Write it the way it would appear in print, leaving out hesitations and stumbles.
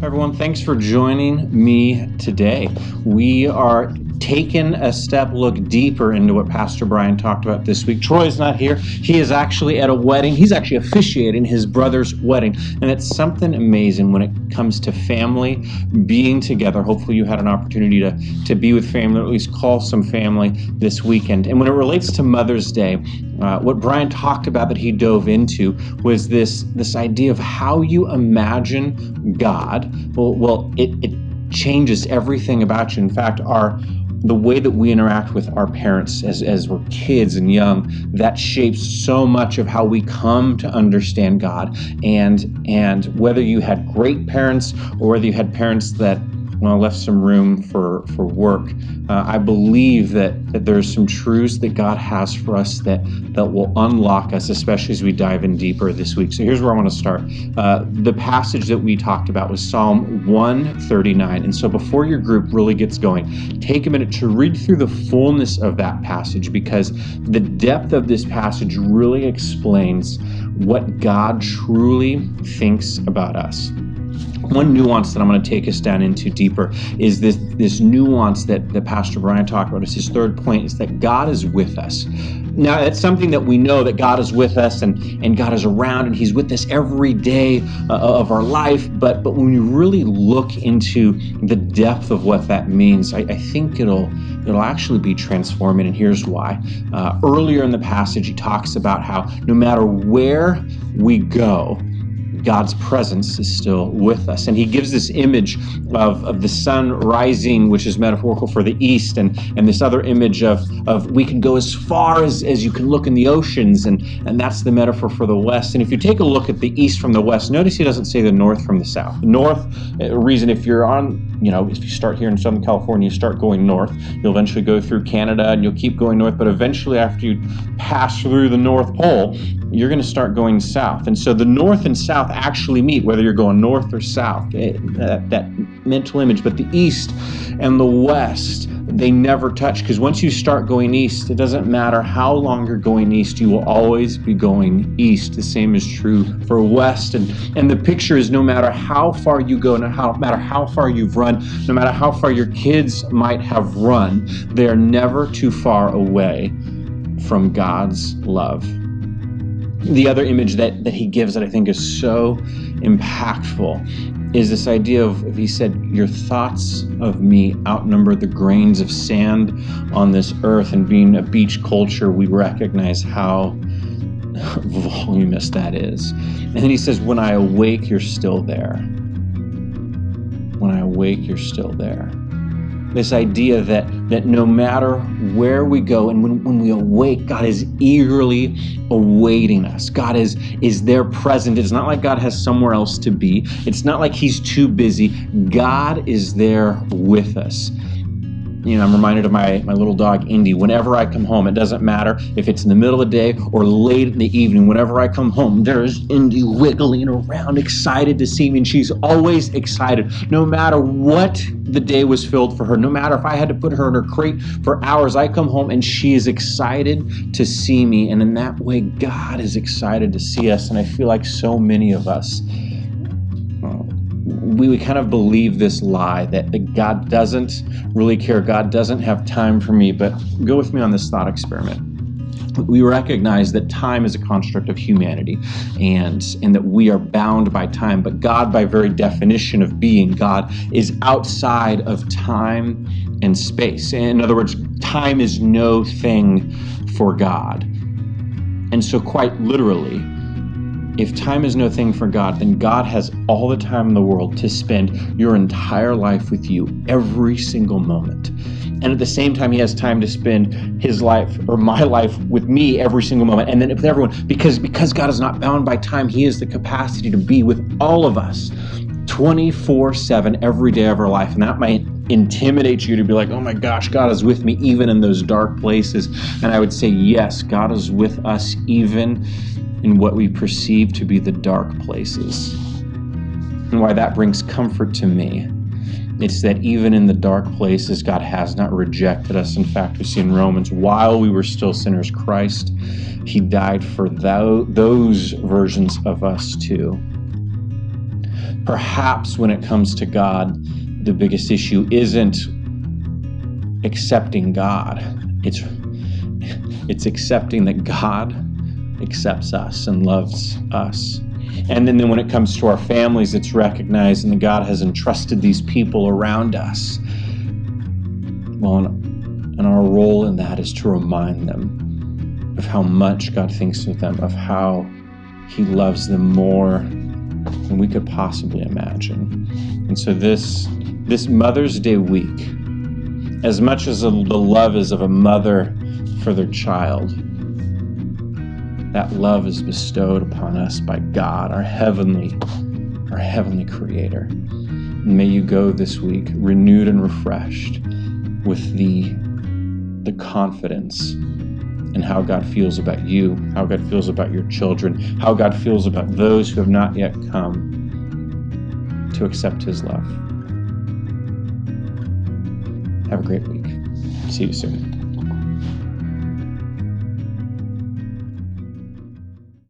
Everyone, thanks for joining me today. We are taking a look deeper into what Pastor Brian talked about this week. Troy's not here. He is actually at a wedding. He's actually officiating his brother's wedding. And it's something amazing when it comes to family being together. Hopefully you had an opportunity to be with family, or at least call some family this weekend. And when it relates to Mother's Day, what Brian talked about that he dove into was this idea of how you imagine God. Well, it changes everything about you. In fact, the way that we interact with our parents as we're kids and young, that shapes so much of how we come to understand God. And whether you had great parents or whether you had parents that left some room for work, I believe that there's some truths that God has for us that will unlock us, especially as we dive in deeper this week. So here's where I want to start. The passage that we talked about was Psalm 139. And so before your group really gets going, take a minute to read through the fullness of that passage, because the depth of this passage really explains what God truly thinks about us. One nuance that I'm going to take us down into deeper is this nuance that Pastor Brian talked about. It's his third point, is that God is with us. Now, it's something that we know, that God is with us and God is around and he's with us every day of our life. But when you really look into the depth of what that means, I think it'll actually be transforming. And here's why. Earlier in the passage, he talks about how no matter where we go, God's presence is still with us. And he gives this image of the sun rising, which is metaphorical for the east, and this other image of we can go as far as you can look in the oceans, and that's the metaphor for the west. And if you take a look at the east from the west, notice he doesn't say the north from the south. The north, reason if you're on, if you start here in Southern California, you start going north, you'll eventually go through Canada and you'll keep going north, but eventually after you pass through the North Pole, you're going to start going south. And so the north and south actually meet, whether you're going north or south, that mental image. But the east and the west, they never touch, because once you start going east, it doesn't matter how long you're going east, you will always be going east. The same is true for west. And the picture is, no matter how far you go, no matter how far you've run, no matter how far your kids might have run, they're never too far away from God's love. The other image that he gives that I think is so impactful is this idea of, he said, your thoughts of me outnumber the grains of sand on this earth. And being a beach culture, we recognize how voluminous that is. And then he says, when I awake, you're still there. When I awake, you're still there. This idea that no matter where we go, and when we awake, God is eagerly awaiting us. God is there present. It's not like God has somewhere else to be. It's not like he's too busy. God is there with us. I'm reminded of my little dog, Indy. Whenever I come home, it doesn't matter if it's in the middle of the day or late in the evening. Whenever I come home, there's Indy wiggling around, excited to see me. And she's always excited, no matter what the day was filled for her. No matter if I had to put her in her crate for hours, I come home and she is excited to see me. And in that way, God is excited to see us. And I feel like so many of us, we kind of believe this lie that God doesn't really care. God doesn't have time for me. But go with me on this thought experiment. We recognize that time is a construct of humanity and that we are bound by time. But God, by very definition of being, God is outside of time and space. In other words, time is no thing for God. And so quite literally, if time is no thing for God, then God has all the time in the world to spend your entire life with you, every single moment. And at the same time, he has time to spend his life, or my life, with me every single moment. And then with everyone, because God is not bound by time, he has the capacity to be with all of us 24/7 every day of our life. And that might intimidate you to be like, oh my gosh, God is with me even in those dark places. And I would say, yes, God is with us even in what we perceive to be the dark places. And why that brings comfort to me, it's that even in the dark places, God has not rejected us. In fact, we see in Romans, while we were still sinners, Christ, he died for those versions of us too. Perhaps when it comes to God, the biggest issue isn't accepting God. It's accepting that God accepts us and loves us. And then when it comes to our families, it's recognizing that God has entrusted these people around us. Well, and our role in that is to remind them of how much God thinks of them, of how He loves them more than we could possibly imagine. And so this Mother's Day week, as much as the love is of a mother for their child, that love is bestowed upon us by God, our heavenly Creator. And may you go this week renewed and refreshed with the confidence in how God feels about you, how God feels about your children, how God feels about those who have not yet come to accept His love. Have a great week. See you soon.